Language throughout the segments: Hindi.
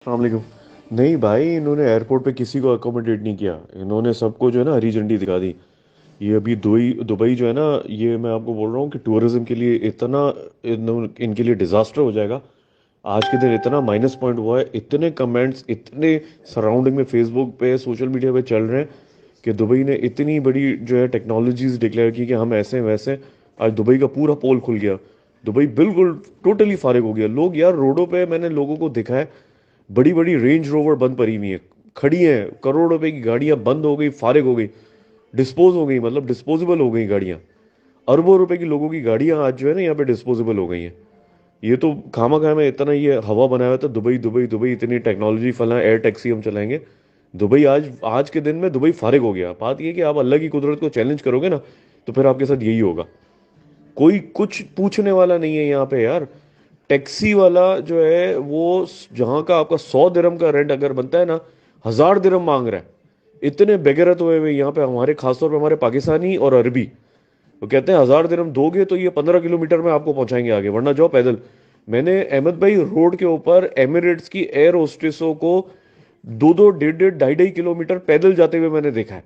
अलैक्म। नहीं भाई, इन्होंने एयरपोर्ट पे किसी को अकोमोडेट नहीं किया। इन्होंने सबको जो है ना हरी झंडी दिखा दी। ये अभी दुबई दुबई जो है ना, ये मैं आपको बोल रहा हूँ कि टूरिज्म के लिए इतना इनके लिए डिजास्टर हो जाएगा। आज के दिन इतना माइनस पॉइंट हुआ है, इतने कमेंट्स इतने सराउंडिंग में फेसबुक पे सोशल मीडिया पे चल रहे हैं कि दुबई ने इतनी बड़ी जो है टेक्नोलॉजीज डिक्लेयर की कि हम ऐसे हैं वैसे हैं। आज दुबई का पूरा पोल खुल गया। दुबई बिल्कुल टोटली फारिग हो गया। लोग यार रोडों पे मैंने लोगों को देखा है, बड़ी बड़ी रेंज रोवर बंद पड़ी हुई है, खड़ी हैं। करोड़ रुपए की गाड़ियां बंद हो गई, फारिग हो गई, डिस्पोज हो गई, मतलब डिस्पोजेबल हो गई गाड़ियां। अरबों रुपए की लोगों की गाड़ियां आज जो है ना यहाँ पे डिस्पोजेबल हो गई हैं। ये तो खामा खामा में इतना ये हवा बनाया हुआ था, दुबई दुबई दुबई, इतनी टेक्नोलॉजी फला, एयर टैक्सी हम चलाएंगे। दुबई आज आज के दिन में दुबई फारिग हो गया। बात ये है कि आप अल्लाह की कुदरत को चैलेंज करोगे ना, तो फिर आपके साथ यही होगा। कोई कुछ पूछने वाला नहीं है यहाँ पे यार। टैक्सी वाला जो है वो जहाँ का आपका 100 दिरहम का रेंट अगर बनता है ना, 1000 दिरहम मांग रहा है। इतने बेगैरत हुए हुए यहाँ पे हमारे, खासतौर पे हमारे पाकिस्तानी और अरबी। वो कहते हैं 1000 दिरहम दोगे तो ये 15 किलोमीटर में आपको पहुंचाएंगे आगे, वरना जाओ पैदल। मैंने अहमद भाई रोड के ऊपर एमिरेट्स की एयर होस्टेसों को दो दो डेढ़ डेढ़ ढाई ढाई किलोमीटर पैदल जाते हुए मैंने देखा है।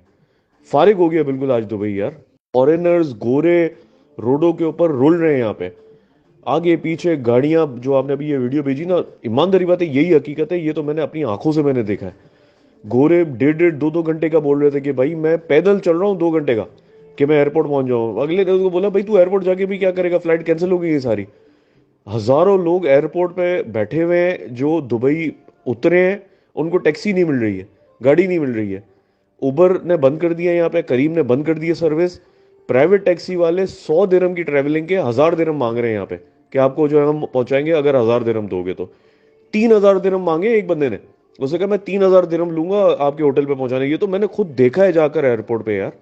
फारिग हो गया बिल्कुल आज दुबई यार। फॉरेनर्स गोरे रोडों के ऊपर रुल रहे हैं यहाँ पे, आगे पीछे गाड़ियां। जो आपने अभी ये वीडियो भेजी ना, ईमानदारी बात है, यही हकीकत है। ये तो मैंने अपनी आंखों से मैंने देखा है। गोरे डेढ़ डेढ़ दो दो घंटे का बोल रहे थे कि भाई मैं पैदल चल रहा हूँ 2 घंटे का, कि मैं एयरपोर्ट पहुंच जाऊँ। अगले दिन उसको बोला भाई तू एयरपोर्ट जाके भी क्या करेगा, फ्लाइट कैंसिल हो गई है सारी। हजारों लोग एयरपोर्ट पे बैठे हुए हैं जो दुबई उतरे हैं, उनको टैक्सी नहीं मिल रही है, गाड़ी नहीं मिल रही है। उबर ने बंद कर दिया, यहाँ पे करीम ने बंद कर दिया सर्विस। प्राइवेट टैक्सी वाले 100 दिरहम की ट्रैवलिंग के 1000 दिरहम मांग रहे हैं यहाँ पे, कि आपको जो है हम पहुंचाएंगे अगर 1000 दिरहम दोगे तो। 3000 दिरहम मांगे एक बंदे ने। उसने कहा मैं 3000 दिरहम लूंगा आपके होटल पे पहुंचाने। ये तो मैंने खुद देखा है जाकर एयरपोर्ट पे यार।